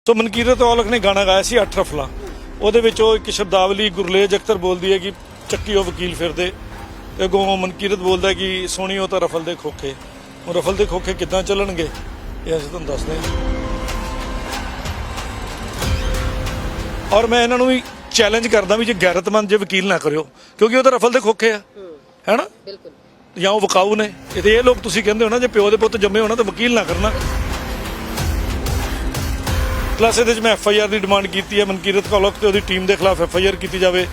तो मनकीरत औलख ने गाना गाया सी 8 रफला ਉਹਦੇ ਵਿੱਚ ਉਹ ਇੱਕ ਸ਼ਬਦਾਵਲੀ ਗੁਰਲੇਜ ਅਖਤਰ ਬੋਲਦੀ ਹੈ ਕਿ ਚੱਕੀ ਉਹ ਵਕੀਲ ਫਿਰਦੇ ਅੱਗੋਂ ਮਨਕੀਰਤ ਬੋਲਦਾ ਕਿ ਸੋਹਣੀ ਉਹ ਤਾਂ ਰਫਲ ਦੇ ਖੋਖੇ। ਉਹ ਰਫਲ ਦੇ ਖੋਖੇ ਕਿੱਦਾਂ ਚੱਲਣਗੇ ਇਹ ਅਸੀਂ ਤੁਹਾਨੂੰ ਦੱਸਦੇ ਹਾਂ। ਔਰ ਮੈਂ ਇਹਨਾਂ ਨੂੰ ਵੀ ਚੈਲੰਜ ਕਰਦਾ ਵੀ ਜੇ ਗੈਰਤਮੰਦ ਜੇ ਵਕੀਲ ਨਾ ਕਰਿਓ ਕਿਉਂਕਿ ਉਹ ਤਾਂ ਰਫਲ ਦੇ ਖੋਖੇ ਆ ਹੈਨਾ ਬਿਲਕੁਲ ਜਾਂ ਉਹ ਵਿਕਾਊ ਨੇ। ਇਹ ਲੋਕ ਤੁਸੀਂ ਕਹਿੰਦੇ ਹੋ ਨਾ ਜੇ ਪਿਓ ਦੇ ਪੁੱਤ ਜੰਮੇ ਹੋਣਾ ਤਾਂ ਵਕੀਲ ਨਾ ਕਰਨਾ। ਪਲੱਸ ਇਹਦੇ 'ਚ ਮੈਂ FIR ਦੀ ਡਿਮਾਂਡ ਕੀਤੀ ਹੈ ਮਨਕੀਰਤ ਔਲਖ ਤੇ ਉਹਦੀ ਟੀਮ ਦੇ ਖਿਲਾਫ FIR ਕੀਤੀ ਜਾਵੇ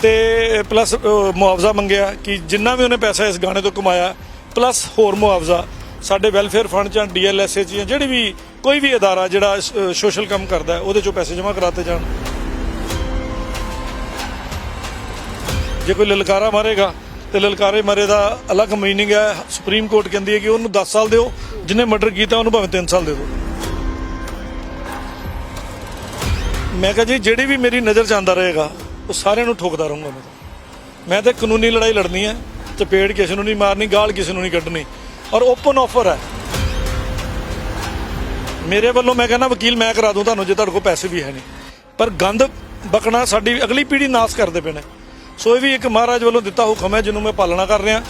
ਤੇ ਪਲੱਸ ਮੁਆਵਜ਼ਾ ਮੰਗਿਆ ਕਿ ਜਿੰਨਾ ਵੀ ਉਹਨੇ ਪੈਸਾ ਇਸ ਗਾਣੇ ਤੋਂ ਕਮਾਇਆ ਪਲੱਸ ਹੋਰ ਮੁਆਵਜ਼ਾ ਸਾਡੇ ਵੈਲਫੇਅਰ ਫੰਡ 'ਚ DLSA 'ਚ ਜਿਹੜੀ ਵੀ ਕੋਈ ਵੀ ਅਦਾਰਾ ਜਿਹੜਾ ਸੋਸ਼ਲ ਕੰਮ ਕਰਦਾ ਉਹਦੇ 'ਚੋਂ ਪੈਸੇ ਜਮ੍ਹਾਂ ਕਰਾਤੇ ਜਾਣ। ਜੇ ਕੋਈ ਲਲਕਾਰਾ ਮਾਰੇਗਾ ਤੇ ਲਲਕਾਰੇ ਮਾਰੇ ਦਾ ਅਲੱਗ ਮੀਨਿੰਗ ਹੈ। ਸੁਪਰੀਮ ਕੋਰਟ ਕਹਿੰਦੀ ਹੈ ਕਿ ਉਹਨੂੰ 10 ਸਾਲ ਦਿਓ, ਜਿਹਨੇ ਮਰਡਰ ਕੀਤਾ ਉਹਨੂੰ ਭਾਵੇਂ 3 ਸਾਲ ਦੇ ਦਿਓ। ਮੈਂ ਕਿਹਾ ਜੀ ਜਿਹੜੀ ਵੀ ਮੇਰੀ ਨਜ਼ਰ 'ਚ ਆਉਂਦਾ ਰਹੇਗਾ ਉਹ ਸਾਰਿਆਂ ਨੂੰ ਠੋਕਦਾ ਰਹੂੰਗਾ। ਮੈਂ ਤਾਂ ਕਾਨੂੰਨੀ ਲੜਾਈ ਲੜਨੀ ਹੈ, ਚਪੇੜ ਕਿਸੇ ਨੂੰ ਨਹੀਂ ਮਾਰਨੀ, ਗਾਲ ਕਿਸੇ ਨੂੰ ਨਹੀਂ ਕੱਢਣੀ ਔਰ ਓਪਨ ਆਫਰ ਹੈ ਮੇਰੇ ਵੱਲੋਂ। ਮੈਂ ਕਹਿੰਦਾ ਵਕੀਲ ਮੈਂ ਕਰਾ ਦੂੰ ਤੁਹਾਨੂੰ ਜੇ ਤੁਹਾਡੇ ਕੋਲ ਪੈਸੇ ਵੀ ਹੈ ਨਹੀਂ, ਪਰ ਗੰਦ ਬਕਣਾ ਸਾਡੀ ਅਗਲੀ ਪੀੜ੍ਹੀ ਨਾਸ ਕਰਦੇ ਪਏ ਨੇ। ਸੋ ਇਹ ਵੀ ਇੱਕ ਮਹਾਰਾਜ ਵੱਲੋਂ ਦਿੱਤਾ ਹੁਕਮ ਹੈ ਜਿਹਨੂੰ ਮੈਂ ਪਾਲਣਾ ਕਰ ਰਿਹਾ।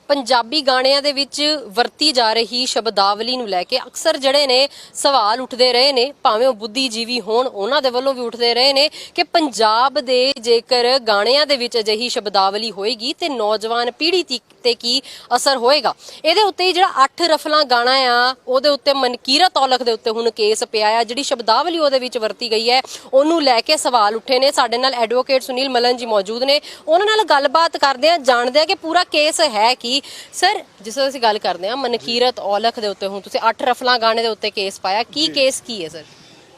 ਪੰਜਾਬੀ ਗਾਣਿਆਂ ਦੇ ਵਿੱਚ ਵਰਤੀ ਜਾ ਰਹੀ ਸ਼ਬਦਾਵਲੀ ਨੂੰ ਲੈ ਕੇ ਅਕਸਰ ਜਿਹੜੇ ਨੇ ਸਵਾਲ ਉੱਠਦੇ ਰਹੇ ਨੇ, ਭਾਵੇਂ ਉਹ ਬੁੱਧੀਜੀਵੀ ਹੋਣ ਉਹਨਾਂ ਦੇ ਵੱਲੋਂ ਵੀ ਉੱਠਦੇ ਰਹੇ ਨੇ ਕਿ ਪੰਜਾਬ ਦੇ ਜੇਕਰ ਗਾਣਿਆਂ ਦੇ ਵਿੱਚ ਅਜਿਹੀ ਸ਼ਬਦਾਵਲੀ ਹੋਏਗੀ ਤੇ ਨੌਜਵਾਨ ਪੀੜ੍ਹੀ ਤੇ ਕੀ ਅਸਰ ਹੋਏਗਾ। ਇਹਦੇ ਉੱਤੇ ਹੀ ਜਿਹੜਾ 8 ਰਫਲਾਂ ਗਾਣਾ ਆ ਉਹਦੇ ਉੱਤੇ ਮਨਕੀਰਤ ਔਲਖ ਦੇ ਉੱਤੇ ਹੁਣ ਕੇਸ ਪਿਆ ਆ। ਜਿਹੜੀ ਸ਼ਬਦਾਵਲੀ ਉਹਦੇ ਵਿੱਚ ਵਰਤੀ ਗਈ ਹੈ ਉਹਨੂੰ ਲੈ ਕੇ ਸਵਾਲ ਉੱਠੇ ਨੇ। ਸਾਡੇ ਨਾਲ ਐਡਵੋਕੇਟ ਸੁਨੀਲ ਮਲਨ ਜੀ ਮੌਜੂਦ ਨੇ, ਉਹਨਾਂ ਨਾਲ ਗੱਲਬਾਤ ਕਰਦੇ ਆ, ਜਾਣਦੇ ਆ ਕਿ ਪੂਰਾ ਕੇਸ ਹੈ ਕੀ। ਸਰ ਜਿਸ ਤਰ੍ਹਾਂ ਅਸੀਂ ਗੱਲ ਕਰਦੇ ਹਾਂ ਮਨਕੀਰਤ ਔਲਖ ਦੇ ਉੱਤੇ ਹੁਣ ਤੁਸੀਂ 8 ਰਫਲਾਂ ਗਾਣੇ ਦੇ ਉੱਤੇ ਕੇਸ ਪਾਇਆ, ਕੀ ਕੇਸ ਕੀ ਹੈ ਸਰ?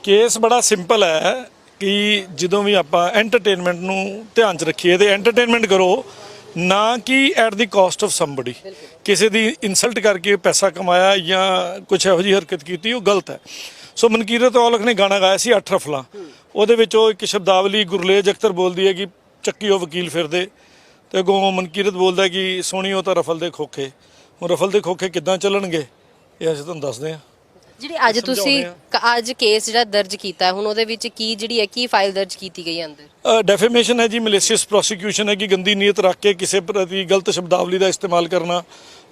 ਕੇਸ ਬੜਾ ਸਿੰਪਲ ਹੈ ਕਿ ਜਦੋਂ ਵੀ ਆਪਾਂ ਐਂਟਰਟੇਨਮੈਂਟ ਨੂੰ ਧਿਆਨ 'ਚ ਰੱਖੀਏ ਤੇ ਐਂਟਰਟੇਨਮੈਂਟ ਕਰੋ ਨਾ ਕਿ at the caste of somebody. ਕਿਸੇ ਦੀ ਇਨਸਲਟ ਕਰਕੇ ਪੈਸਾ ਕਮਾਇਆ ਜਾਂ ਕੁਝ ਇਹੋ ਜਿਹੀ ਹਰਕਤ ਕੀਤੀ ਉਹ ਗਲਤ ਹੈ। ਸੋ ਮਨਕੀਰਤ ਔਲਖ ਨੇ ਗਾਣਾ ਗਾਇਆ ਸੀ 8 ਰਫਲਾਂ ਉਹਦੇ ਵਿੱਚ ਉਹ ਇੱਕ ਸ਼ਬਦਾਵਲੀ ਗੁਰਲੇਜ ਅਖਤਰ ਬੋਲਦੀ ਹੈ ਕਿ ਚੱਕੀ ਉਹ ਵਕੀਲ ਫਿਰਦੇ ਤੇ ਅੱਗੋਂ ਮਨਕੀਰਤ ਬੋਲਦਾ ਕਿ ਸੋਹਣੀ ਉਹ ਤਾਂ ਰਫਲ ਦੇ ਖੋਖੇ। ਉਹ ਰਫਲ ਦੇ ਖੋਖੇ ਕਿੱਦਾਂ ਚੱਲਣਗੇ ਇਹ ਅਸੀਂ ਤੁਹਾਨੂੰ ਦੱਸਦੇ ਹਾਂ। ਜਿਹੜੀ ਅੱਜ ਤੁਸੀਂ ਅੱਜ ਕੇਸ ਜਿਹੜਾ ਦਰਜ ਕੀਤਾ ਹੈ ਹੁਣ ਉਹਦੇ ਵਿੱਚ ਕੀ ਜਿਹੜੀ ਹੈ ਕੀ ਫਾਈਲ ਦਰਜ ਕੀਤੀ ਗਈ ਹੈ ਅੰਦਰ? ਡੈਫੇਮੇਸ਼ਨ ਹੈ ਜੀ, ਮੈਲੀਸ਼ੀਅਸ ਪ੍ਰੋਸੀਕਿਊਸ਼ਨ ਹੈ ਕਿ ਗੰਦੀ ਨੀਅਤ ਰੱਖ ਕੇ ਕਿਸੇ ਪ੍ਰਤੀ ਗਲਤ ਸ਼ਬਦਾਵਲੀ ਦਾ ਇਸਤੇਮਾਲ ਕਰਨਾ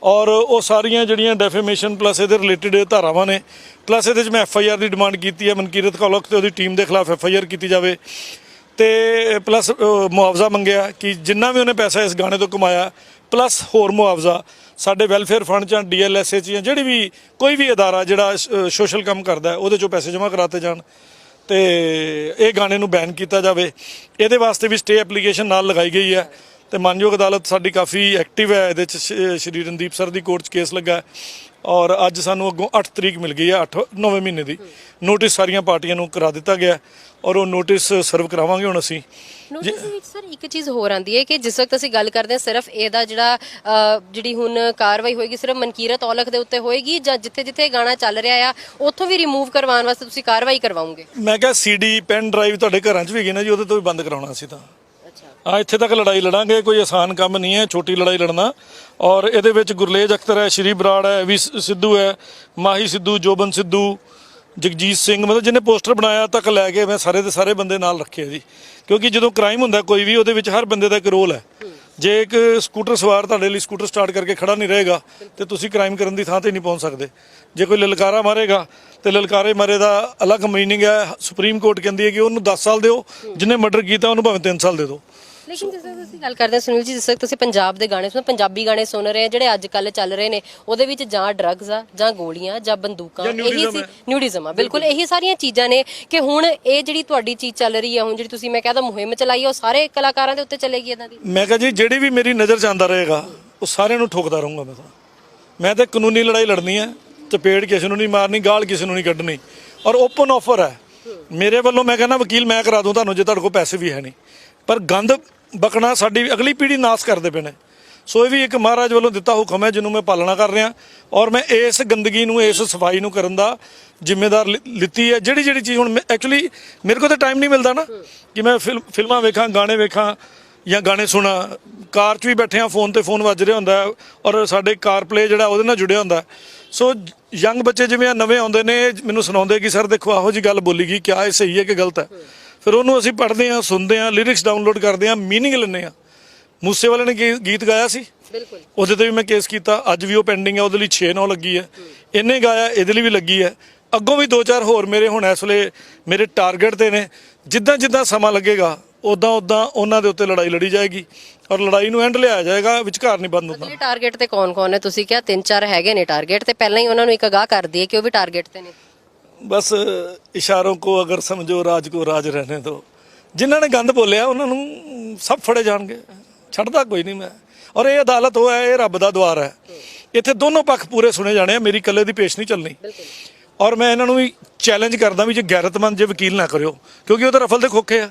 ਔਰ ਉਹ ਸਾਰੀਆਂ ਜਿਹੜੀਆਂ ਡੈਫੇਮੇਸ਼ਨ ਪਲੱਸ ਇਹਦੇ ਰਿਲੇਟਡ ਧਾਰਾਵਾਂ ਨੇ। ਪਲੱਸ ਇਹਦੇ 'ਚ ਮੈਂ FIR ਦੀ ਡਿਮਾਂਡ ਕੀਤੀ ਹੈ ਮਨਕੀਰਤ ਔਲਖ ਤੇ ਉਹਦੀ ਟੀਮ ਦੇ ਖਿਲਾਫ FIR ਕੀਤੀ ਜਾਵੇ ਤੇ ਪਲੱਸ ਮੁਆਵਜ਼ਾ ਮੰਗਿਆ ਕਿ ਜਿੰਨਾ ਵੀ ਉਹਨੇ ਪੈਸਾ ਇਸ ਗਾਣੇ ਤੋਂ ਕਮਾਇਆ ਪਲੱਸ ਹੋਰ ਮੁਆਵਜ਼ਾ ਸਾਡੇ ਵੈਲਫੇਅਰ ਫੰਡ 'ਚ DLSA 'ਚ ਜਿਹੜੀ ਵੀ ਕੋਈ ਵੀ ਅਦਾਰਾ ਜਿਹੜਾ ਸੋਸ਼ਲ ਕੰਮ ਕਰਦਾ ਉਹਦੇ 'ਚੋਂ ਪੈਸੇ ਜਮ੍ਹਾਂ ਕਰਾਤੇ ਜਾਣ ਤੇ ਇਹ ਗਾਣੇ ਨੂੰ ਬੈਨ ਕੀਤਾ ਜਾਵੇ। ਇਹਦੇ ਵਾਸਤੇ ਵੀ ਸਟੇ ਐਪਲੀਕੇਸ਼ਨ ਨਾਲ ਲਗਾਈ ਗਈ ਹੈ ਤੇ ਮਾਨਯੋਗ ਅਦਾਲਤ ਸਾਡੀ ਕਾਫੀ ਐਕਟਿਵ ਹੈ। ਇਹਦੇ 'ਚ ਸ਼੍ਰੀ ਰਣਦੀਪ ਸਰ ਦੀ ਕੋਰਟ 'ਚ ਕੇਸ ਲੱਗਾ ਔਰ ਅੱਜ ਸਾਨੂੰ ਅੱਗੋਂ 8 ਤਰੀਕ ਮਿਲ ਗਈ ਹੈ 9ਵੇਂ ਮਹੀਨੇ ਦੀ। ਨੋਟਿਸ ਸਾਰੀਆਂ ਪਾਰਟੀਆਂ ਨੂੰ ਕਰਾ ਦਿੱਤਾ ਗਿਆ ਔਰ ਉਹ ਨੋਟਿਸ ਸਰਵ ਕਰਾਵਾਂਗੇ ਹੁਣ ਅਸੀਂ। ਨੋਟਿਸ ਵਿੱਚ ਸਰ ਇੱਕ ਚੀਜ਼ ਹੋਰ ਆਉਂਦੀ ਹੈ ਕਿ ਜਿਸ ਵਕਤ ਅਸੀਂ ਗੱਲ ਕਰਦੇ ਹਾਂ ਸਿਰਫ ਇਹਦਾ ਜਿਹੜੀ ਹੁਣ ਕਾਰਵਾਈ ਹੋਏਗੀ ਸਿਰਫ ਮਨਕੀਰਤ ਔਲਖ ਦੇ ਉੱਤੇ ਹੋਏਗੀ ਜਾਂ ਜਿੱਥੇ ਜਿੱਥੇ ਗਾਣਾ ਚੱਲ ਰਿਹਾ ਆ ਉੱਥੋਂ ਵੀ ਰਿਮੂਵ ਕਰਵਾਉਣ ਵਾਸਤੇ ਤੁਸੀਂ ਕਾਰਵਾਈ ਕਰਵਾਓਗੇ? ਮੈਂ ਕਿਹਾ CD ਪੈਨ ਡਰਾਈਵ ਤੁਹਾਡੇ ਘਰਾਂ 'ਚ ਵੀ ਹੈਗੀ ਨਾ ਜੀ, ਉਹਦੇ ਤੋਂ ਵੀ ਬੰਦ ਕਰਾਉਣਾ ਅਸੀਂ ਤਾਂ। ਇੱਥੇ ਤੱਕ ਲੜਾਈ ਲੜਾਂਗੇ, ਕੋਈ ਆਸਾਨ ਕੰਮ ਨਹੀਂ ਹੈ ਛੋਟੀ ਲੜਾਈ ਲੜਨਾ। ਔਰ ਇਹਦੇ ਵਿੱਚ ਗੁਰਲੇਜ ਅਖਤਰ ਹੈ, ਸ਼੍ਰੀ ਬਰਾੜ ਹੈ, ਵੀ ਸਿੱਧੂ ਹੈ, ਮਾਹੀ ਸਿੱਧੂ, ਜੋਬਨ ਸਿੱਧੂ, ਜਗਜੀਤ ਸਿੰਘ, ਮਤਲਬ ਜਿਹਨੇ ਪੋਸਟਰ ਬਣਾਇਆ ਤੱਕ ਲੈ ਕੇ ਮੈਂ ਸਾਰੇ ਦੇ ਸਾਰੇ ਬੰਦੇ ਨਾਲ ਰੱਖੇ ਜੀ। ਕਿਉਂਕਿ ਜਦੋਂ ਕ੍ਰਾਈਮ ਹੁੰਦਾ ਕੋਈ ਵੀ ਉਹਦੇ ਵਿੱਚ ਹਰ ਬੰਦੇ ਦਾ ਇੱਕ ਰੋਲ ਹੈ। ਜੇ ਇੱਕ ਸਕੂਟਰ ਸਵਾਰ ਤੁਹਾਡੇ ਲਈ ਸਕੂਟਰ ਸਟਾਰਟ ਕਰਕੇ ਖੜਾ ਨਹੀਂ ਰਹੇਗਾ ਤੇ ਤੁਸੀਂ ਕ੍ਰਾਈਮ ਕਰਨ ਦੀ ਥਾਂ ਤੇ ਨਹੀਂ ਪਹੁੰਚ ਸਕਦੇ। ਜੇ ਕੋਈ ਲਲਕਾਰਾ ਮਾਰੇਗਾ ਤੇ ਲਲਕਾਰੇ ਮਾਰੇ ਦਾ ਅਲੱਗ ਮੀਨਿੰਗ ਹੈ। ਸੁਪਰੀਮ ਕੋਰਟ ਕਹਿੰਦੀ ਹੈ ਕਿ ਉਹਨੂੰ 10 ਸਾਲ ਦਿਓ, ਜਿਹਨੇ ਮਰਡਰ ਕੀਤਾ ਉਹਨੂੰ ਭਾਵੇਂ 3 ਸਾਲ ਦੇ ਦਿਓ। ਲੇਕਿਨ ਜਿਸ ਤਰ੍ਹਾਂ ਅਸੀਂ ਗੱਲ ਕਰਦੇ ਹਾਂ ਸੁਨੀਲ ਜੀ, ਜਿਸ ਤਰ੍ਹਾਂ ਤੁਸੀਂ ਪੰਜਾਬ ਦੇ ਗਾਣੇ ਸੁਣ ਪੰਜਾਬੀ ਗਾਣੇ ਸੁਣ ਰਹੇ ਆ ਜਿਹੜੇ ਅੱਜ ਕੱਲ੍ਹ ਚੱਲ ਰਹੇ ਨੇ ਉਹਦੇ ਵਿੱਚ ਜਾਂ ਡਰੱਗਸ ਆ ਜਾਂ ਗੋਲੀਆਂ ਜਾਂ ਬੰਦੂਕਾਂ, ਇਹੀ ਨਿਊਡਿਜ਼ਮ ਆ, ਬਿਲਕੁਲ ਇਹੀ ਸਾਰੀਆਂ ਚੀਜ਼ਾਂ ਨੇ ਕਿ ਹੁਣ ਇਹ ਜਿਹੜੀ ਤੁਹਾਡੀ ਚੀਜ਼ ਚੱਲ ਰਹੀ ਹੈ ਹੁਣ ਜਿਹੜੀ ਤੁਸੀਂ ਮੈਂ ਕਹਿੰਦਾ ਮੁਹਿੰਮ ਚਲਾਈ ਹੈ ਉਹ ਸਾਰੇ ਕਲਾਕਾਰਾਂ ਦੇ ਉੱਤੇ ਚੱਲੇਗੀ ਇਹਨਾਂ ਦੀ? ਮੈਂ ਕਿਹਾ ਜੀ ਜਿਹੜੀ ਵੀ ਮੇਰੀ ਨਜ਼ਰ 'ਚ ਆਉਂਦਾ ਰਹੇਗਾ ਉਹ ਸਾਰਿਆਂ ਨੂੰ ਠੋਕਦਾ ਰਹੂੰਗਾ। ਮੈਂ ਤਾਂ ਕਾਨੂੰਨੀ ਲੜਾਈ ਲੜਨੀ ਹੈ, ਚਪੇੜ ਕਿਸੇ ਨੂੰ ਨਹੀਂ ਮਾਰਨੀ, ਗਾਲ ਕਿਸੇ ਨੂੰ ਨਹੀਂ ਕੱਢਣੀ ਔਰ ਓਪਨ ਆਫਰ ਹੈ ਮੇਰੇ ਵੱਲੋਂ। ਮੈਂ ਕਹਿੰਦਾ ਵਕੀਲ ਮੈਂ ਕਰਾ ਦੂੰ ਤੁਹਾਨੂੰ ਜੇ ਤੁਹਾਡੇ ਕੋਲ ਪੈਸੇ ਵੀ ਹੈ ਨਹੀਂ, ਪਰ ਗੰਦ ਬਕਣਾ ਸਾਡੀ ਅਗਲੀ ਪੀੜ੍ਹੀ ਨਾਸ ਕਰਦੇ ਪਏ ਨੇ। ਸੋ ਇਹ ਵੀ ਇੱਕ ਮਹਾਰਾਜ ਵੱਲੋਂ ਦਿੱਤਾ ਹੁਕਮ ਹੈ ਜਿਹਨੂੰ ਮੈਂ ਪਾਲਣਾ ਕਰ ਰਿਹਾ ਔਰ ਮੈਂ ਇਸ ਗੰਦਗੀ ਨੂੰ ਇਸ ਸਫਾਈ ਨੂੰ ਕਰਨ ਦਾ ਜ਼ਿੰਮੇਦਾਰ ਲਿੱਤੀ ਹੈ। ਜਿਹੜੀ ਚੀਜ਼ ਹੁਣ ਐਕਚੁਅਲੀ ਮੇਰੇ ਕੋਲ ਤਾਂ ਟਾਈਮ ਨਹੀਂ ਮਿਲਦਾ ਨਾ ਕਿ ਮੈਂ ਫਿਲਮਾਂ ਵੇਖਾਂ, ਗਾਣੇ ਵੇਖਾਂ ਜਾਂ ਗਾਣੇ ਸੁਣਾ, ਕਾਰ 'ਚ ਵੀ ਬੈਠੇ ਆ ਫੋਨ ਤੇ ਫੋਨ ਵੱਜ ਰਿਹਾ ਹੁੰਦਾ ਹੈ, ਔਰ ਸਾਡੇ ਕਾਰ ਪਲੇ ਜਿਹੜਾ ਉਹਦੇ ਨਾਲ ਜੁੜਿਆ ਹੁੰਦਾ। ਸੋ ਯੰਗ ਬੱਚੇ ਜਿਵੇਂ ਆ ਨਵੇਂ ਆਉਂਦੇ ਨੇ, ਮੈਨੂੰ ਸੁਣਾਉਂਦੇ ਕਿ ਸਰ ਦੇਖੋ ਇਹੋ ਜੀ ਗੱਲ ਬੋਲੀ ਗਈ, ਕਿਆ ਇਹ ਸਹੀ ਹੈ ਕਿ ਗਲਤ ਹੈ। ਫਿਰ ਉਹਨੂੰ ਅਸੀਂ ਪੜ੍ਹਦੇ ਹਾਂ, ਸੁਣਦੇ ਹਾਂ, ਲਿਰਿਕਸ ਡਾਊਨਲੋਡ ਕਰਦੇ ਹਾਂ, ਮੀਨਿੰਗ ਲੈਂਦੇ ਹਾਂ। ਮੂਸੇਵਾਲੇ ਨੇ ਗੀਤ ਗਾਇਆ ਸੀ, ਬਿਲਕੁਲ ਉਹਦੇ ਤੇ ਵੀ ਮੈਂ ਕੇਸ ਕੀਤਾ, ਅੱਜ ਵੀ ਉਹ ਪੈਂਡਿੰਗ ਹੈ, ਉਹਦੇ ਲਈ 6-9 ਲੱਗੀ ਹੈ। ਇਹਨੇ ਗਾਇਆ, ਇਹਦੇ ਲਈ ਵੀ ਲੱਗੀ ਹੈ। ਅੱਗੋਂ ਵੀ 2-4 ਹੋਰ ਮੇਰੇ ਹੁਣ ਇਸ ਵੇਲੇ ਮੇਰੇ ਟਾਰਗੇਟ ਤੇ ਨੇ। ਜਿੱਦਾਂ ਜਿੱਦਾਂ ਸਮਾਂ ਲੱਗੇਗਾ ਉਦਾਂ ਉਦਾਂ ਉਹਨਾਂ ਦੇ ਉੱਤੇ ਲੜਾਈ ਲੜੀ ਜਾਏਗੀ, ਔਰ ਲੜਾਈ ਨੂੰ ਐਂਡ ਲਿਆਇਆ ਜਾਏਗਾ, ਵਿਚਕਾਰ ਨਹੀਂ ਬੰਦ ਹੁੰਦਾ। ਅਗਲੇ ਟਾਰਗੇਟ ਤੇ ਕੌਣ-ਕੌਣ ਹੈ? ਤੁਸੀਂ ਕਿਹਾ 3-4 ਹੈਗੇ ਨੇ ਟਾਰਗੇਟ ਤੇ, ਪਹਿਲਾਂ ਹੀ ਉਹਨਾਂ ਨੂੰ ਇੱਕ ਅਗਾਹ ਕਰ ਦਈਏ ਕਿ ਉਹ ਵੀ ਟਾਰਗੇਟ ਤੇ ਨੇ। ਬਸ ਇਸ਼ਾरों को अगर समझो राज को राज रहने दो। ਜਿਨ੍ਹਾਂ ਨੇ ਗੰਦ ਬੋਲਿਆ ਉਹਨਾਂ ਨੂੰ ਸਭ ਫੜੇ ਜਾਣਗੇ, ਛੱਡਦਾ ਕੋਈ ਨਹੀਂ ਮੈਂ। ਔਰ ਇਹ ਅਦਾਲਤ ਉਹ ਹੈ, ਇਹ ਰੱਬ ਦਾ ਦੁਆਰ ਹੈ, ਇੱਥੇ ਦੋਨੋਂ ਪੱਖ ਪੂਰੇ ਸੁਣੇ ਜਾਣੇ ਆ, ਮੇਰੀ ਇਕੱਲੇ ਦੀ ਪੇਸ਼ ਨਹੀਂ ਚੱਲਣੀ। ਔਰ ਮੈਂ ਇਹਨਾਂ ਨੂੰ ਵੀ ਚੈਲੰਜ ਕਰਦਾ ਵੀ ਜੇ ਗੈਰਤਮੰਦ ਜੇ ਵਕੀਲ ਨਾ ਕਰਿਓ, ਕਿਉਂਕਿ ਉਹ ਤਾਂ ਰਫਲ ਦੇ ਖੋਖੇ ਆ,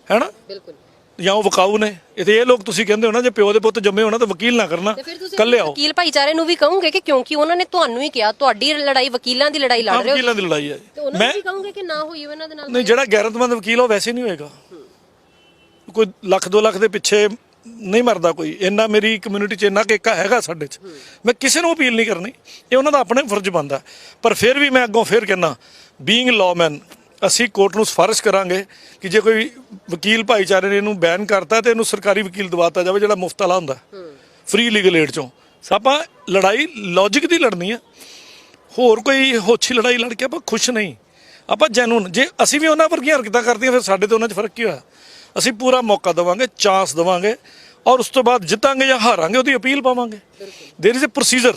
ਹੈਨਾ, ਬਿਲਕੁਲ ਜਾਂ ਉਹ ਵਿਕਾਊ ਨੇ। ਇੱਥੇ ਇਹ ਲੋਕ ਤੁਸੀਂ ਕਹਿੰਦੇ ਹੋ ਨਾ, ਜੇ ਪਿਓ ਦੇ ਪੁੱਤ ਜੰਮੇ ਹੋਣਾ ਤਾਂ ਵਕੀਲ ਨਾ ਕਰਨਾ, ਇਕੱਲੇ ਆਓ। ਵਕੀਲ ਭਾਈਚਾਰੇ ਨੂੰ ਵੀ ਕਹੋਗੇ ਕਿ ਕਿਉਂਕਿ ਉਹਨਾਂ ਨੇ ਤੁਹਾਨੂੰ ਹੀ ਕਿਹਾ, ਤੁਹਾਡੀ ਲੜਾਈ ਵਕੀਲਾਂ ਦੀ ਲੜਾਈ ਲੜ ਰਹੇ ਹੋ, ਵਕੀਲਾਂ ਦੀ ਲੜਾਈ ਹੈ। ਮੈਂ ਵੀ ਕਹੂੰਗਾ ਕਿ ਨਾ ਹੋਈ ਉਹਨਾਂ ਦੇ ਨਾਲ। ਨਹੀਂ, ਜਿਹੜਾ ਗੈਰਤਮੰਦ ਵਕੀਲ ਉਹ ਵੈਸੇ ਨਹੀਂ ਹੋਏਗਾ। ਕੋਈ 1-2 ਲੱਖ ਦੇ ਪਿੱਛੇ ਨਹੀਂ ਮਰਦਾ ਕੋਈ, ਇੰਨਾ ਮੇਰੀ ਕਮਿਊਨਿਟੀ 'ਚ ਇੰਨਾ ਕੇਕਾ ਹੈਗਾ ਸਾਡੇ 'ਚ। ਮੈਂ ਕਿਸੇ ਨੂੰ ਅਪੀਲ ਨਹੀਂ ਕਰਨੀ, ਇਹ ਉਹਨਾਂ ਦਾ ਆਪਣੇ ਫਰਜ਼ ਬਣਦਾ। ਪਰ ਫਿਰ ਵੀ ਮੈਂ ਅੱਗੋਂ ਫਿਰ ਕਹਿੰਦਾ, ਬੀਇੰਗ ਲਾਅਮੈਨ, ਅਸੀਂ ਕੋਰਟ ਨੂੰ ਸਿਫਾਰਿਸ਼ ਕਰਾਂਗੇ ਕਿ ਜੇ ਕੋਈ ਵਕੀਲ ਭਾਈਚਾਰੇ ਨੇ ਇਹਨੂੰ ਬੈਨ ਕਰਤਾ ਤੇ ਇਹਨੂੰ ਸਰਕਾਰੀ ਵਕੀਲ ਦਵਾਤਾ ਜਾਵੇ, ਜਿਹੜਾ ਮੁਫਤ ਵਾਲਾ ਹੁੰਦਾ ਫ੍ਰੀ ਲੀਗਲ ਏਡ 'ਚੋਂ। ਆਪਾਂ ਲੜਾਈ ਲੌਜਿਕ ਦੀ ਲੜਨੀ ਆ, ਹੋਰ ਕੋਈ ਹੋਛੀ ਲੜਾਈ ਲੜ ਕੇ ਆਪਾਂ ਖੁਸ਼ ਨਹੀਂ। ਆਪਾਂ ਜੈਨੂਨ, ਜੇ ਅਸੀਂ ਵੀ ਉਹਨਾਂ ਵਰਗੀਆਂ ਹਰਕਤਾਂ ਕਰਦੀਆਂ ਫਿਰ ਸਾਡੇ ਤੇ ਉਹਨਾਂ 'ਚ ਫਰਕ ਕੀ ਹੋਇਆ? ਅਸੀਂ ਪੂਰਾ ਮੌਕਾ ਦੇਵਾਂਗੇ, ਚਾਂਸ ਦੇਵਾਂਗੇ, ਔਰ ਉਸ ਤੋਂ ਬਾਅਦ ਜਿੱਤਾਂਗੇ ਜਾਂ ਹਾਰਾਂਗੇ ਉਹਦੀ ਅਪੀਲ ਪਾਵਾਂਗੇ। ਦੇयर इज ए ਪ੍ਰੋਸੀਜਰ,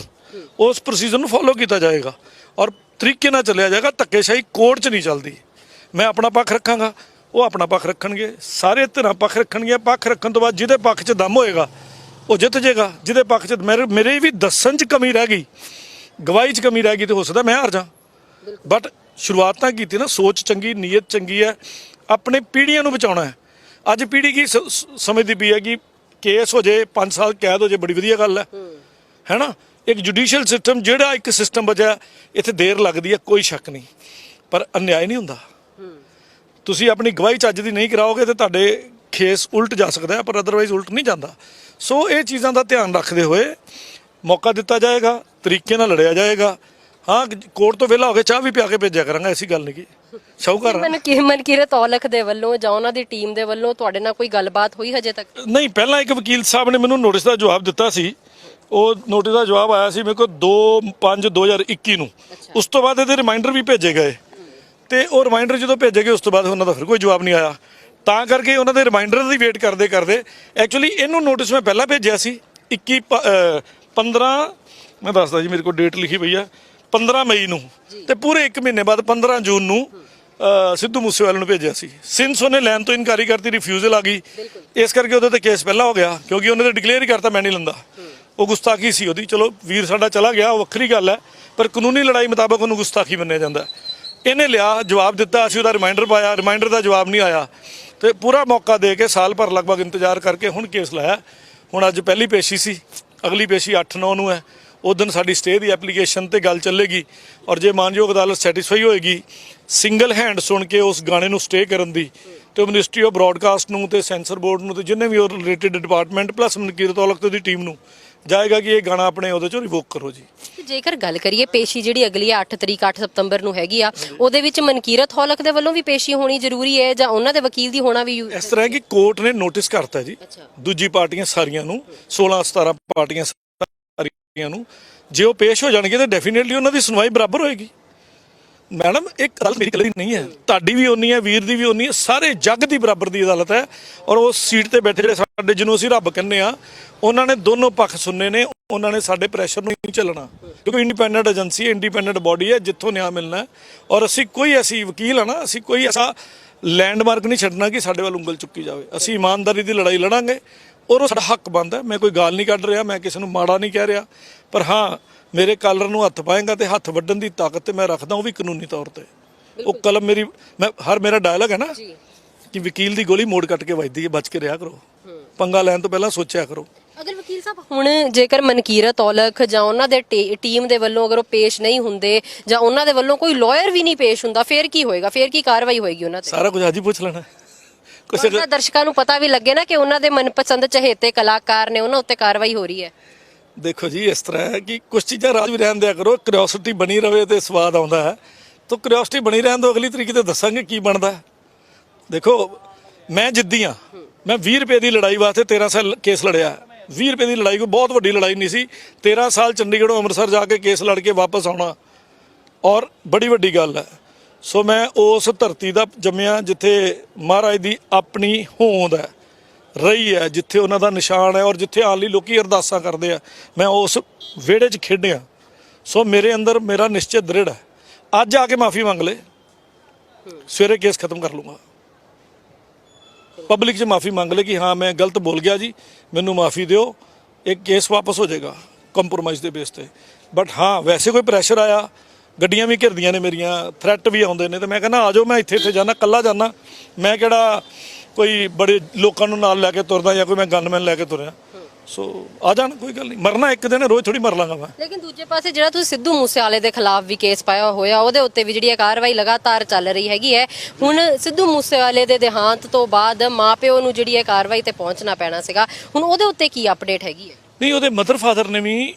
ਉਸ ਪ੍ਰੋਸੀਜਰ ਨੂੰ ਫੋਲੋ ਕੀਤਾ ਜਾਏਗਾ ਔਰ ਤਰੀਕੇ ਨਾਲ ਚੱਲਿਆ ਜਾਏਗਾ। ਧੱਕੇਸ਼ਾਹੀ ਕੋਰਟ 'ਚ ਨਹੀਂ ਚੱਲਦੀ। ਮੈਂ ਆਪਣਾ ਪੱਖ ਰੱਖਾਂਗਾ, ਉਹ ਆਪਣਾ ਪੱਖ ਰੱਖਣਗੇ, ਸਾਰੇ ਧਿਰਾਂ ਪੱਖ ਰੱਖਣਗੇ। ਪੱਖ ਰੱਖਣ ਤੋਂ ਬਾਅਦ ਜਿਹਦੇ ਪੱਖ 'ਚ ਦਮ ਹੋਏਗਾ ਉਹ ਜਿੱਤ ਜਾਏਗਾ, ਜਿਹਦੇ ਪੱਖ 'ਚ ਮੇਰੇ ਵੀ ਦੱਸਣ 'ਚ ਕਮੀ ਰਹਿ ਗਈ, ਗਵਾਹੀ 'ਚ ਕਮੀ ਰਹਿ ਗਈ, ਤੇ ਹੋ ਸਕਦਾ ਮੈਂ ਹਾਰ ਜਾ। ਬਟ ਸ਼ੁਰੂਆਤ ਤਾਂ ਕੀਤੀ ਨਾ, ਸੋਚ ਚੰਗੀ, ਨੀਅਤ ਚੰਗੀ ਹੈ, ਆਪਣੇ ਪੀੜ੍ਹੀਆਂ ਨੂੰ ਬਚਾਉਣਾ ਹੈ। ਅੱਜ ਪੀੜ੍ਹੀ ਕੀ ਸਮਝਦੀ ਪਈ ਹੈ ਕਿ ਕੇਸ ਹੋ ਜੇ, 5 ਸਾਲ ਕੈਦ ਹੋ ਜੇ, ਬੜੀ ਵਧੀਆ ਗੱਲ ਹੈ ਨਾ। ਇੱਕ ਜੁਡੀਸ਼ੀਅਲ ਸਿਸਟਮ, ਜਿਹੜਾ ਇੱਕ ਸਿਸਟਮ ਬਚਿਆ, ਇੱਥੇ ਦੇਰ ਲੱਗਦੀ ਹੈ, ਕੋਈ ਸ਼ੱਕ ਨਹੀਂ, ਪਰ ਅਨਿਆਏ ਨਹੀਂ ਹੁੰਦਾ। ਤੁਸੀਂ ਆਪਣੀ ਗਵਾਹੀ ਚੱਜ ਦੀ ਨਹੀਂ ਕਰਾਓਗੇ ਤੇ ਤੁਹਾਡੇ ਕੇਸ ਉਲਟ ਜਾ ਸਕਦਾ ਹੈ, ਪਰ ਅਦਰਵਾਈਜ਼ ਉਲਟ ਨਹੀਂ ਜਾਂਦਾ। ਸੋ ਇਹ ਚੀਜ਼ਾਂ ਦਾ ਧਿਆਨ ਰੱਖਦੇ ਹੋਏ ਮੌਕਾ ਦਿੱਤਾ ਜਾਏਗਾ, ਤਰੀਕੇ ਨਾਲ ਲੜਿਆ ਜਾਏਗਾ। ਹਾਂ, ਕੋਰਟ ਤੋਂ ਵਿਹਲਾ ਹੋ ਕੇ ਚਾਹ ਵੀ ਪਿਆ ਕੇ ਭੇਜਿਆ ਕਰਾਂਗਾ, ਐਸੀ ਗੱਲ ਨਹੀਂ ਕਿ ਸ਼ਾਹੂਕਾਰ। ਮਨਕੀਰਤ ਔਲਖ ਦੇ ਵੱਲੋਂ ਜਾਂ ਉਹਨਾਂ ਦੀ ਟੀਮ ਦੇ ਵੱਲੋਂ ਤੁਹਾਡੇ ਨਾਲ ਕੋਈ ਗੱਲਬਾਤ ਹੋਈ ਹਜੇ ਤੱਕ? ਨਹੀਂ, ਪਹਿਲਾਂ ਇੱਕ ਵਕੀਲ ਸਾਹਿਬ ਨੇ ਮੈਨੂੰ ਨੋਟਿਸ ਦਾ ਜਵਾਬ ਦਿੱਤਾ ਸੀ। ਉਹ ਨੋਟਿਸ ਦਾ ਜਵਾਬ ਆਇਆ ਸੀ ਮੇਰੇ ਕੋਲ 2/5/2021 ਨੂੰ। ਉਸ ਤੋਂ ਬਾਅਦ ਇਹਦੇ ਰਿਮਾਈਂਡਰ ਵੀ ਭੇਜੇ ਗਏ, ਤੇ ਉਹ ਰਿਮਾਈਂਡਰ ਜਦੋਂ ਭੇਜੇ ਗਏ ਉਸ ਤੋਂ ਬਾਅਦ ਉਹਨਾਂ ਦਾ ਫਿਰ ਕੋਈ ਜਵਾਬ ਨਹੀਂ ਆਇਆ। ਤਾਂ ਕਰਕੇ ਉਹਨਾਂ ਦੇ ਰਿਮਾਈਂਡਰ ਦੀ ਵੇਟ ਕਰਦੇ ਕਰਦੇ ਐਕਚੁਅਲੀ ਇਹਨੂੰ ਨੋਟਿਸ ਮੈਂ ਪਹਿਲਾਂ ਭੇਜਿਆ ਸੀ 15 ਮੈਂ ਦੱਸਦਾ ਜੀ, ਮੇਰੇ ਕੋਲ ਡੇਟ ਲਿਖੀ ਪਈ ਆ, 15 ਮਈ ਨੂੰ, ਤੇ ਪੂਰੇ 1 ਮਹੀਨੇ ਬਾਅਦ 15 ਜੂਨ ਨੂੰ ਸਿੱਧੂ ਮੂਸੇਵਾਲੇ ਨੂੰ ਭੇਜਿਆ ਸੀ। ਸਿੰਸ ਉਹਨੇ ਲੈਣ ਤੋਂ ਇਨਕਾਰੀ ਕਰਤੀ, ਰਿਫਿਊਜ਼ਲ ਆ ਗਈ, ਇਸ ਕਰਕੇ ਉਹਦੇ ਤੇ ਕੇਸ ਪਹਿਲਾਂ ਹੋ ਗਿਆ, ਕਿਉਂਕਿ ਉਹਨੇ ਤਾਂ ਡਿਕਲੇਅਰ ਹੀ ਕਰਤਾ ਮੈਂ ਨਹੀਂ ਲੈਂਦਾ। ਉਹ ਗੁਸਤਾਖੀ ਸੀ ਉਹਦੀ। ਚਲੋ ਵੀਰ ਸਾਡਾ ਚਲਾ ਗਿਆ, ਉਹ ਵੱਖਰੀ ਗੱਲ ਹੈ, ਪਰ ਕਾਨੂੰਨੀ ਲੜਾਈ ਮੁਤਾਬਕ ਉਹਨੂੰ ਗੁਸਤਾਖੀ ਮੰਨਿਆ ਜਾਂਦਾ। ਇਹਨੇ ਲਿਆ, ਜਵਾਬ ਦਿੱਤਾ, ਅਸੀਂ ਉਹਦਾ ਰਿਮਾਈਂਡਰ ਪਾਇਆ, ਰਿਮਾਈਂਡਰ ਦਾ ਜਵਾਬ ਨਹੀਂ ਆਇਆ, ਤੇ ਪੂਰਾ ਮੌਕਾ ਦੇ ਕੇ ਸਾਲ ਭਰ ਲਗਭਗ ਇੰਤਜ਼ਾਰ ਕਰਕੇ ਹੁਣ ਕੇਸ ਲਾਇਆ। ਹੁਣ ਅੱਜ ਪਹਿਲੀ ਪੇਸ਼ੀ ਸੀ, ਅਗਲੀ ਪੇਸ਼ੀ 8-9 ਨੂੰ ਹੈ। ਉਸ ਦਿਨ ਸਾਡੀ ਸਟੇ ਦੀ ਐਪਲੀਕੇਸ਼ਨ ਤੇ ਗੱਲ ਚੱਲੇਗੀ, ਔਰ ਜੇ ਮਾਨਯੋਗ ਅਦਾਲਤ ਸੈਟੀਸਫਾਈ ਹੋਏਗੀ ਸਿੰਗਲ ਹੈਂਡ ਸੁਣ ਕੇ ਉਸ ਗਾਣੇ ਨੂੰ ਸਟੇ ਕਰਨ ਦੀ, ਤੇ ਮਿਨਿਸਟਰੀ ਆਫ ਬ੍ਰੌਡਕਾਸਟ ਨੂੰ ਤੇ ਸੈਂਸਰ ਬੋਰਡ ਨੂੰ ਤੇ ਜਿੰਨੇ ਵੀ ਉਹ related department plus Mankirat Aulakh ਤੇ ਦੀ ਟੀਮ ਨੂੰ ਜਾਏਗਾ ਕਿ ਇਹ ਗਾਣਾ ਆਪਣੇ ਉਹਦੇ ਚੋਂ ਰਿਵੋਕ ਕਰੋ ਜੀ। ਜੇਕਰ ਗੱਲ ਕਰੀਏ ਪੇਸ਼ੀ ਜਿਹੜੀ ਅਗਲੀ 8 ਤਰੀਕ 8 ਸਤੰਬਰ ਨੂੰ ਹੈਗੀ ਆ, ਉਹਦੇ ਵਿੱਚ ਮਨਕੀਰਤ ਔਲਖ ਦੇ ਵੱਲੋਂ ਵੀ ਪੇਸ਼ੀ ਹੋਣੀ ਜ਼ਰੂਰੀ ਹੈ ਜਾਂ ਉਹਨਾਂ ਦੇ ਵਕੀਲ ਦੀ ਹੋਣਾ ਵੀ? ਇਸ ਤਰ੍ਹਾਂ ਕਿ ਕੋਰਟ ਨੇ ਨੋਟਿਸ ਕਰਤਾ ਜੀ ਦੂਜੀ ਪਾਰਟੀਆਂ ਸਾਰੀਆਂ ਨੂੰ, 16-17 ਪਾਰਟੀਆਂ ਸਾਰੀਆਂ ਨੂੰ, ਜੇ ਉਹ ਪੇਸ਼ ਹੋ ਜਾਣਗੇ ਤਾਂ ਡੈਫੀਨੇਟਲੀ ਉਹਨਾਂ ਦੀ ਸੁਣਵਾਈ ਬਰਾਬਰ ਹੋਏਗੀ। ਮੈਡਮ, ਇੱਕ ਗੱਲ ਮੇਰੀ ਇਕੱਲੀ ਨਹੀਂ ਹੈ, ਤੁਹਾਡੀ ਵੀ ਉਨੀ ਹੈ, ਵੀਰ ਦੀ ਵੀ ਉਨੀ ਹੈ, ਸਾਰੇ ਜੱਗ ਦੀ ਬਰਾਬਰ ਦੀ ਅਦਾਲਤ ਹੈ। ਔਰ ਉਸ ਸੀਟ ਤੇ ਬੈਠੇ ਜਿਹੜੇ ਸਾਡੇ, ਜਿਹਨੂੰ ਅਸੀਂ ਰੱਬ ਕਹਿੰਦੇ ਆ, ਉਹਨਾਂ ਨੇ ਦੋਨੋਂ ਪੱਖ ਸੁਣਨੇ ਨੇ, ਉਹਨਾਂ ਨੇ ਸਾਡੇ ਪ੍ਰੈਸ਼ਰ ਨੂੰ ਨਹੀਂ ਚੱਲਣਾ, ਕਿਉਂਕਿ ਇੰਡੀਪੈਂਡੈਂਟ ਏਜੰਸੀ ਹੈ, ਇੰਡੀਪੈਂਡੈਂਟ ਬੋਡੀ ਹੈ, ਜਿੱਥੋਂ ਨਿਆਂ ਮਿਲਣਾ। ਔਰ ਅਸੀਂ ਕੋਈ ਐਸੀ ਵਕੀਲ ਆ ਨਾ, ਅਸੀਂ ਕੋਈ ਐਸਾ ਲੈਂਡਮਾਰਕ ਨਹੀਂ ਛੱਡਣਾ ਕਿ ਸਾਡੇ ਵੱਲ ਉਂਗਲ ਚੁੱਕੀ ਜਾਵੇ। ਅਸੀਂ ਇਮਾਨਦਾਰੀ ਦੀ ਲੜਾਈ ਲੜਾਂਗੇ, ਔਰ ਉਹ ਸਾਡਾ ਹੱਕ ਬਣਦਾ। ਮੈਂ ਕੋਈ ਗਾਲ ਨਹੀਂ ਕੱਢ ਰਿਹਾ, ਮੈਂ ਕਿਸੇ ਨੂੰ ਮਾੜਾ ਨਹੀਂ ਕਹਿ ਰਿਹਾ, ਪਰ ਹਾਂ, ਮੇਰੇ ਕਾਲਰ ਨੂੰ ਹੱਥ ਪਾਏਗਾ ਤੇ ਹੱਥ ਵੱਢਣ ਦੀ ਤਾਕਤ ਤੇ ਮੈਂ ਰੱਖਦਾ, ਉਹ ਵੀ ਕਾਨੂੰਨੀ ਤੌਰ ਤੇ। ਉਹ ਕਲਮ ਮੇਰੀ, ਮੇਰਾ ਡਾਇਲੌਗ ਹੈ ਨਾ ਕਿ ਵਕੀਲ ਦੀ ਗੋਲੀ ਮੋੜ ਕੱਟ ਕੇ ਵੱਜਦੀ ਹੈ, ਬਚ ਕੇ ਰਿਹਾ ਕਰੋ, ਪੰਗਾ ਲੈਣ ਤੋਂ ਪਹਿਲਾਂ ਸੋਚਿਆ ਕਰੋ। ਅਗਰ ਵਕੀਲ ਸਾਹਿਬ ਹੁਣ ਜੇਕਰ ਮਨਕੀਰਤ ਔਲਖ ਜਾਂ ਉਹਨਾਂ ਦੇ ਟੀਮ ਦੇ ਵੱਲੋਂ ਅਗਰ ਉਹ ਪੇਸ਼ ਨਹੀਂ ਹੁੰਦੇ ਜਾਂ ਉਹਨਾਂ ਦੇ ਵੱਲੋਂ ਕੋਈ ਲਾਇਰ ਵੀ ਨਹੀਂ ਪੇਸ਼ ਹੁੰਦਾ, ਫਿਰ ਕੀ ਹੋਏਗਾ? ਫਿਰ ਕੀ ਕਾਰਵਾਈ ਹੋਏਗੀ ਉਹਨਾਂ ਤੇ? ਸਾਰਾ ਕੁਝ ਅੱਜ ਹੀ ਪੁੱਛ ਲੈਣਾ, ਕਿਸੇ ਉਹਨਾਂ ਦਰਸ਼ਕਾਂ ਨੂੰ ਪਤਾ ਵੀ ਲੱਗੇ ਨਾ ਕਿ ਉਹਨਾਂ ਦੇ ਮਨਪਸੰਦ ਚਹੇਤੇ ਕਲਾਕਾਰ ਨੇ, ਉਹਨਾਂ ਉੱਤੇ ਕਾਰਵਾਈ ਹੋ ਰਹੀ ਹੈ। ਦੇਖੋ ਜੀ ਇਸ ਤਰ੍ਹਾਂ ਹੈ ਕਿ ਕੁਝ ਚੀਜ਼ਾਂ ਰਾਜ ਵੀ ਰਹਿਣ ਦਿਆ ਕਰੋ, ਕਿਉਰਿਓਸਿਟੀ ਬਣੀ ਰਵੇ ਤੇ ਸਵਾਦ ਆਉਂਦਾ ਹੈ। ਤਾਂ ਕਿਉਰਿਓਸਿਟੀ ਬਣੀ ਰਹਿਣ ਤੋਂ ਅਗਲੀ ਤਰੀਕੇ ਤੇ ਦੱਸਾਂਗੇ ਕੀ ਬਣਦਾ ਹੈ। ਦੇਖੋ ਮੈਂ ਜਿੱਦੀ ਹਾਂ, ਮੈਂ 20 ਰੁਪਏ ਦੀ ਲੜਾਈ ਵਾਸਤੇ 13 ਸਾਲ ਕੇਸ ਲੜਿਆ। 20 ਰੁਪਏ ਦੀ ਲੜਾਈ ਕੋਈ ਬਹੁਤ ਵੱਡੀ ਲੜਾਈ ਨਹੀਂ ਸੀ। 13 ਸਾਲ ਚੰਡੀਗੜ੍ਹੋਂ ਅੰਮ੍ਰਿਤਸਰ ਜਾ ਕੇ ਕੇਸ ਲੜ ਕੇ ਵਾਪਸ ਆਉਣਾ ਔਰ ਬੜੀ ਵੱਡੀ ਗੱਲ ਹੈ। ਸੋ ਮੈਂ ਉਸ ਧਰਤੀ ਦਾ ਜੰਮਿਆ ਜਿੱਥੇ ਮਹਾਰਾਜ ਦੀ ਆਪਣੀ ਹੋਂਦ ਹੈ, ਰਹੀ ਹੈ, ਜਿੱਥੇ ਉਹਨਾਂ ਦਾ ਨਿਸ਼ਾਨ ਹੈ ਔਰ ਜਿੱਥੇ ਆਉਣ ਲਈ ਲੋਕੀ ਅਰਦਾਸਾਂ ਕਰਦੇ ਆ। ਮੈਂ ਉਸ ਵਿਹੜੇ 'ਚ ਖੇਡਿਆ। ਸੋ ਮੇਰੇ ਅੰਦਰ ਮੇਰਾ ਨਿਸ਼ਚਿਤ ਦ੍ਰਿੜ ਹੈ। ਅੱਜ ਆ ਕੇ ਮਾਫੀ ਮੰਗ ਲੈ, ਸਵੇਰੇ ਕੇਸ ਖਤਮ ਕਰ ਲੂੰਗਾ। ਪਬਲਿਕ 'ਚ ਮਾਫੀ ਮੰਗ ਲੈ ਕਿ ਹਾਂ ਮੈਂ ਗਲਤ ਬੋਲ ਗਿਆ ਜੀ, ਮੈਨੂੰ ਮਾਫੀ ਦਿਓ, ਇੱਕ ਕੇਸ ਵਾਪਸ ਹੋ ਜਾਏਗਾ ਕੰਪਰੋਮਾਈਜ਼ ਦੇ ਬੇਸ ਤੇ। ਬਟ ਹਾਂ ਵੈਸੇ ਕੋਈ ਪ੍ਰੈਸ਼ਰ ਆਇਆ, ਗੱਡੀਆਂ ਵੀ ਘਿਰਦੀਆਂ ਨੇ ਮੇਰੀਆਂ, ਥ੍ਰੈਟ ਵੀ ਆਉਂਦੇ ਨੇ, ਤੇ ਮੈਂ ਕਹਿੰਦਾ ਆ ਜਾਓ, ਮੈਂ ਇੱਥੇ ਜਾਣਾ, ਕੱਲਾ ਜਾਣਾ। ਮੈਂ ਕਿਹੜਾ ਕੋਈ ਬੜੇ ਲੋਕਾਂ ਨੂੰ ਨਾਲ ਲੈ ਕੇ ਤੁਰਦਾ ਜਾਂ ਕੋਈ ਮੈਂ ਗਨਮੈਨ ਲੈ ਕੇ ਤੁਰਿਆ। ਸੋ ਆ ਜਾਣ, ਕੋਈ ਗੱਲ ਨਹੀਂ, ਮਰਨਾ ਇੱਕ ਦਿਨ, ਰੋਜ਼ ਥੋੜੀ ਮਰ ਲਾਂਗਾ ਮੈਂ। ਲੇਕਿਨ ਦੂਜੇ ਪਾਸੇ ਜਿਹੜਾ ਤੁਸੀਂ ਸਿੱਧੂ ਮੂਸੇਵਾਲੇ ਦੇ ਖਿਲਾਫ ਵੀ ਕੇਸ ਪਾਇਆ ਹੋਇਆ, ਉਹਦੇ ਉੱਤੇ ਵੀ ਜਿਹੜੀ ਕਾਰਵਾਈ ਲਗਾਤਾਰ ਚੱਲ ਰਹੀ ਹੈਗੀ ਹੈ। ਹੁਣ ਸਿੱਧੂ ਮੂਸੇਵਾਲੇ ਦੇ ਦੇਹਾਂਤ ਤੋਂ ਬਾਅਦ ਮਾਪਿਓ ਨੂੰ ਜਿਹੜੀ ਕਾਰਵਾਈ ਤੇ ਪਹੁੰਚਣਾ ਪੈਣਾ ਸੀਗਾ, ਹੁਣ ਉਹਦੇ ਉੱਤੇ ਕੀ ਅਪਡੇਟ ਹੈਗੀ ਹੈ? ਨਹੀਂ, ਉਹਦੇ ਮਦਰ ਫਾਦਰ ਨੇ ਵੀ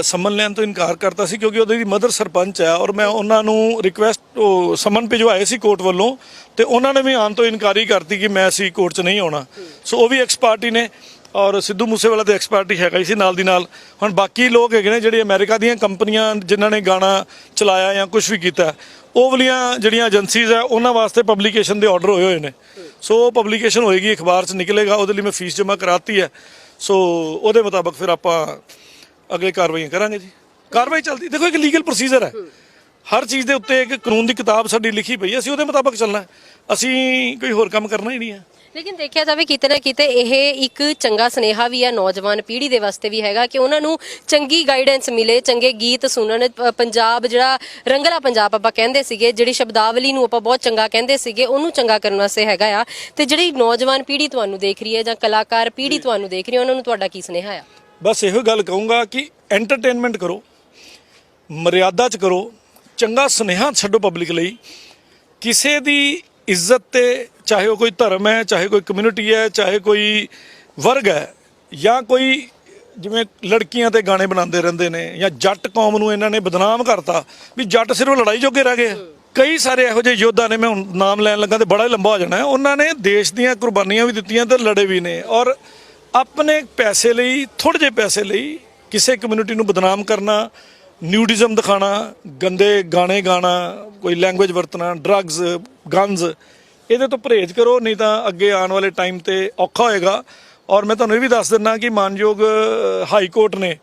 ਸਮਨ ਲੈਣ ਤੋਂ ਇਨਕਾਰ ਕਰਤਾ ਸੀ ਕਿਉਂਕਿ ਉਹਦੀ ਮਦਰ ਸਰਪੰਚ ਹੈ ਔਰ ਮੈਂ ਉਹਨਾਂ ਨੂੰ ਰਿਕੁਐਸਟ ਸਮਨ ਭਿਜਵਾਏ ਸੀ ਕੋਰਟ ਵੱਲੋਂ, ਤੇ ਉਹਨਾਂ ਨੇ ਵੀ ਆਉਣ ਤੋਂ ਇਨਕਾਰੀ ਕਰਤੀ ਕਿ ਮੈਂ ਅਸੀਂ ਕੋਰਟ 'ਚ ਨਹੀਂ ਆਉਣਾ। ਸੋ ਉਹ ਵੀ ਐਕਸ ਪਾਰਟੀ ਨੇ ਔਰ ਸਿੱਧੂ ਮੂਸੇਵਾਲਾ ਤੇ ਐਕਸ ਪਾਰਟੀ ਹੈਗਾ ਹੀ ਸੀ ਨਾਲ ਦੀ ਨਾਲ। ਹੁਣ ਬਾਕੀ ਲੋਕ ਹੈਗੇ ਨੇ ਜਿਹੜੇ ਅਮਰੀਕਾ ਦੀਆਂ ਕੰਪਨੀਆਂ ਜਿਨ੍ਹਾਂ ਨੇ ਗਾਣਾ ਚਲਾਇਆ ਜਾਂ ਕੁਝ ਵੀ ਕੀਤਾ, ਉਹ ਵਾਲੀਆਂ ਜਿਹੜੀਆਂ ਏਜੰਸੀਜ਼ ਹੈ ਉਹਨਾਂ ਵਾਸਤੇ ਪਬਲੀਕੇਸ਼ਨ ਦੇ ਆਰਡਰ ਹੋਏ ਨੇ। ਸੋ ਉਹ ਪਬਲੀਕੇਸ਼ਨ ਹੋਏਗੀ, ਅਖਬਾਰ 'ਚ ਨਿਕਲੇਗਾ, ਉਹਦੇ ਲਈ ਮੈਂ ਫੀਸ ਜਮ੍ਹਾਂ ਕਰਾਤੀ ਹੈ। ਸੋ ਉਹਦੇ ਮੁਤਾਬਕ ਫਿਰ ਆਪਾਂ ਅੱਗੇ ਕਾਰਵਾਈਆਂ ਕਰਾਂਗੇ ਜੀ। ਕਾਰਵਾਈ ਚੱਲਦੀ, ਦੇਖੋ ਇੱਕ ਲੀਗਲ ਪ੍ਰੋਸੀਜਰ ਹੈ, ਹਰ ਚੀਜ਼ ਦੇ ਉੱਤੇ ਇੱਕ ਕਾਨੂੰਨ ਦੀ ਕਿਤਾਬ ਸਾਡੀ ਲਿਖੀ ਪਈ ਹੈ, ਅਸੀਂ ਉਹਦੇ ਮੁਤਾਬਕ ਚੱਲਣਾ, ਅਸੀਂ ਕੋਈ ਹੋਰ ਕੰਮ ਕਰਨਾ ਹੀ ਨਹੀਂ ਹੈ। ਲੇਕਿਨ ਦੇਖਿਆ ਜਾਵੇ ਕਿਤੇ ਨਾ ਕਿਤੇ ਇਹ ਇੱਕ ਚੰਗਾ ਸੁਨੇਹਾ ਵੀ ਹੈ ਨੌਜਵਾਨ ਪੀੜ੍ਹੀ ਦੇ ਵਾਸਤੇ ਵੀ ਹੈਗਾ ਕਿ ਉਹਨਾਂ ਨੂੰ ਚੰਗੀ ਗਾਈਡੈਂਸ ਮਿਲੇ, ਚੰਗੇ ਗੀਤ ਸੁਣਨ। ਪੰਜਾਬ ਜਿਹੜਾ ਰੰਗਲਾ ਪੰਜਾਬ ਆਪਾਂ ਕਹਿੰਦੇ ਸੀਗੇ, ਜਿਹੜੀ ਸ਼ਬਦਾਵਲੀ ਨੂੰ ਆਪਾਂ ਬਹੁਤ ਚੰਗਾ ਕਹਿੰਦੇ ਸੀਗੇ, ਉਹਨੂੰ ਚੰਗਾ ਕਰਨ ਵਾਸਤੇ ਹੈਗਾ ਆ। ਤੇ ਜਿਹੜੀ ਨੌਜਵਾਨ ਪੀੜ੍ਹੀ ਤੁਹਾਨੂੰ ਦੇਖ ਰਹੀ ਹੈ ਜਾਂ ਕਲਾਕਾਰ ਪੀੜ੍ਹੀ ਤੁਹਾਨੂੰ ਦੇਖ ਰਹੀ ਹੈ, ਉਹਨਾਂ ਨੂੰ ਤੁਹਾਡਾ ਕੀ ਸੁਨੇਹਾ ਆ? ਬਸ ਇਹੋ ਗੱਲ ਕਹੂੰਗਾ ਕਿ ਐਂਟਰਟੇਨਮੈਂਟ ਕਰੋ, ਮਰਿਆਦਾ 'ਚ ਕਰੋ, ਚੰਗਾ ਸੁਨੇਹਾ ਛੱਡੋ ਪਬਲਿਕ ਲਈ। ਕਿਸੇ ਦੀ ਇੱਜ਼ਤ ਤੇ, ਚਾਹੇ ਉਹ ਕੋਈ ਧਰਮ ਹੈ, ਚਾਹੇ ਕੋਈ ਕਮਿਊਨਿਟੀ ਹੈ, ਚਾਹੇ ਕੋਈ ਵਰਗ ਹੈ, ਜਾਂ ਕੋਈ ਜਿਵੇਂ ਲੜਕੀਆਂ ਤੇ ਗਾਣੇ ਬਣਾਉਂਦੇ ਰਹਿੰਦੇ ਨੇ, ਜਾਂ ਜੱਟ ਕੌਮ ਨੂੰ ਇਹਨਾਂ ਨੇ ਬਦਨਾਮ ਕਰਤਾ ਵੀ ਜੱਟ ਸਿਰਫ ਲੜਾਈ ਜੋਗੇ ਰਹਿ ਗਏ। ਕਈ ਸਾਰੇ ਇਹੋ ਜਿਹੇ ਯੋਧਾ ਨੇ, ਮੈਂ ਹੁਣ ਨਾਮ ਲੈਣ ਲੱਗਾ ਤੇ ਬੜਾ ਹੀ ਲੰਬਾ ਹੋ ਜਾਣਾ, ਉਹਨਾਂ ਨੇ ਦੇਸ਼ ਦੀਆਂ ਕੁਰਬਾਨੀਆਂ ਵੀ ਦਿੱਤੀਆਂ ਤੇ ਲੜੇ ਵੀ ਨੇ। ਔਰ ਆਪਣੇ ਪੈਸੇ ਲਈ, ਥੋੜ੍ਹੇ ਜਿਹੇ ਪੈਸੇ ਲਈ ਕਿਸੇ ਕਮਿਊਨਿਟੀ ਨੂੰ ਬਦਨਾਮ ਕਰਨਾ, ਨਿਊਡਿਜ਼ਮ ਦਿਖਾਣਾ, ਗੰਦੇ ਗਾਣੇ ਗਾਣਾ, ਕੋਈ ਲੈਂਗੁਏਜ ਵਰਤਣਾ, ਡਰੱਗਸ, ਗਨਜ਼, ਇਹਦੇ ਤੋਂ ਪਰਹੇਜ਼ ਕਰੋ, ਨਹੀਂ ਤਾਂ ਅੱਗੇ ਆਉਣ ਵਾਲੇ ਟਾਈਮ ਤੇ ਔਖਾ ਹੋਏਗਾ। ਔਰ ਮੈਂ ਤੁਹਾਨੂੰ ਇਹ ਵੀ ਦੱਸ ਦਿੰਦਾ ਕਿ ਮਾਨਯੋਗ ਹਾਈ ਕੋਰਟ ਨੇ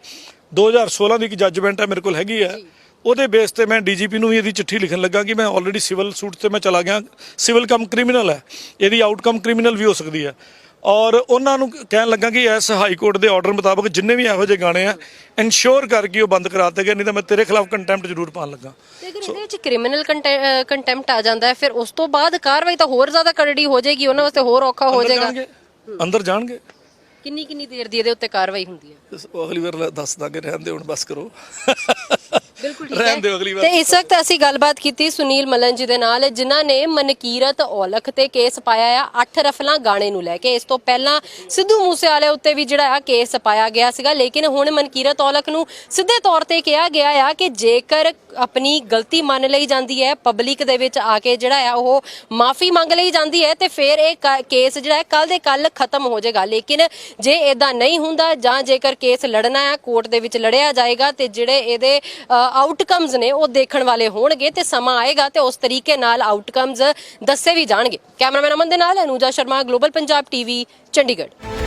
2016 ਦੀ ਇੱਕ ਜੱਜਮੈਂਟ ਹੈ ਮੇਰੇ ਕੋਲ ਹੈਗੀ ਹੈ, ਉਹਦੇ ਬੇਸ ਤੇ ਮੈਂ ਡੀਜੀਪੀ ਨੂੰ ਵੀ ਇਹਦੀ ਚਿੱਠੀ ਲਿਖਣ ਲੱਗਾ ਕਿ ਮੈਂ ਆਲਰੇਡੀ ਸਿਵਲ ਸੂਟ ਤੇ ਮੈਂ ਚਲਾ ਗਿਆ, ਸਿਵਲ ਕਮ ਕ੍ਰਿਮੀਨਲ ਹੈ, ਇਹਦੀ ਆਊਟਕਮ ਕ੍ਰਿਮੀਨਲ ਵੀ ਹੋ ਸਕਦੀ ਹੈ। ਔਰ ਉਹਨਾਂ ਨੂੰ ਕਹਿਣ ਲੱਗਾ ਕਿ ਇਸ ਹਾਈ ਕੋਰਟ ਦੇ ਆਰਡਰ ਮੁਤਾਬਕ ਜਿੰਨੇ ਵੀ ਇਹੋ ਜਿਹੇ ਗਾਣੇ ਆ ਇਨਸ਼ੋਰ ਕਰਕੇ ਉਹ ਬੰਦ ਕਰਾ ਦਿੱਤੇ ਗਏ, ਨਹੀਂ ਤਾਂ ਮੈਂ ਤੇਰੇ ਖਿਲਾਫ ਕੰਟੈਂਪਟ ਜ਼ਰੂਰ ਪਾਉਣ ਲੱਗਾ। ਲੇਕਿਨ ਇਹਦੇ ਵਿੱਚ ਕ੍ਰਿਮੀਨਲ ਕੰਟੈਂਪਟ ਆ ਜਾਂਦਾ ਹੈ, ਫਿਰ ਉਸ ਤੋਂ ਬਾਅਦ ਕਾਰਵਾਈ ਤਾਂ ਹੋਰ ਜ਼ਿਆਦਾ ਕਰੜੀ ਹੋ ਜਾਏਗੀ, ਉਹਨਾਂ ਵਾਸਤੇ ਹੋਰ ਔਖਾ ਹੋ ਜਾਏਗਾ। ਅੰਦਰ ਜਾਣਗੇ। ਕਿੰਨੀ ਦੇਰ ਦੀ ਇਹਦੇ ਉੱਤੇ ਕਾਰਵਾਈ ਹੁੰਦੀ ਹੈ? ਅਗਲੀ ਵਾਰ ਦੱਸ ਦਾਂਗੇ, ਰਹਿਣ ਦਿਓ ਹੁਣ, ਬਸ ਕਰੋ। ਬਿਲਕੁਲ ਠੀਕ ਰਹਿਣ ਦਿਓ ਅਗਲੀ ਵਾਰ। ਤੇ ਇਸ ਵਕਤ ਅਸੀਂ ਗੱਲਬਾਤ ਕੀਤੀ ਸੁਨੀਲ ਮੱਲਨ ਜੀ ਦੇ ਨਾਲ, ਜਿਨ੍ਹਾਂ ਨੇ ਮਨਕੀਰਤ ਔਲਖ ਤੇ ਕੇਸ ਪਾਇਆ ਆ 8 ਰਫਲਾਂ ਗਾਣੇ ਨੂੰ ਲੈ ਕੇ। ਇਸ ਤੋਂ ਪਹਿਲਾਂ ਸਿੱਧੂ ਮੂਸੇਵਾਲੇ ਉੱਤੇ ਵੀ ਜਿਹੜਾ ਆ ਕੇਸ ਪਾਇਆ ਗਿਆ ਸੀਗਾ, ਲੇਕਿਨ ਹੁਣ ਮਨਕੀਰਤ ਔਲਖ ਨੂੰ ਸਿੱਧੇ ਤੌਰ ਤੇ ਕਿਹਾ ਗਿਆ ਆ ਕਿ ਜੇਕਰ ਆਪਣੀ ਗਲਤੀ ਮੰਨ ਲਈ ਜਾਂਦੀ ਹੈ, ਪਬਲਿਕ ਦੇ ਵਿੱਚ ਆ ਕੇ ਜਿਹੜਾ ਆ ਉਹ ਮਾਫੀ ਮੰਗ ਲਈ ਜਾਂਦੀ ਹੈ, ਤੇ ਫਿਰ ਇਹ ਕੇਸ ਜਿਹੜਾ ਕੱਲ ਦੇ ਕੱਲ ਖਤਮ ਹੋ ਜਾਏਗਾ। ਲੇਕਿਨ ਜੇ ਇਦਾਂ ਨਹੀਂ ਹੁੰਦਾ, ਜਾਂ ਜੇਕਰ ਕੇਸ ਲੜਨਾ ਹੈ ਕੋਰਟ ਦੇ ਵਿੱਚ ਲੜਿਆ ਜਾਏਗਾ, ਤੇ ਜਿਹੜੇ ਇਹਦੇ ਆਊਟਕਮਸ ਨੇ ਉਹ ਦੇਖਣ ਵਾਲੇ ਹੋਣਗੇ, ਤੇ ਸਮਾਂ ਆਏਗਾ ਤੇ ਉਸ ਤਰੀਕੇ ਨਾਲ ਆਊਟਕਮਸ ਦੱਸੇ ਵੀ ਜਾਣਗੇ। ਕੈਮਰਾਮੈਨ ਅਮਨ ਦੇ ਨਾਲ ਅਨੂਜਾ ਸ਼ਰਮਾ, ਗਲੋਬਲ ਪੰਜਾਬ ਟੀਵੀ, ਚੰਡੀਗੜ੍ਹ।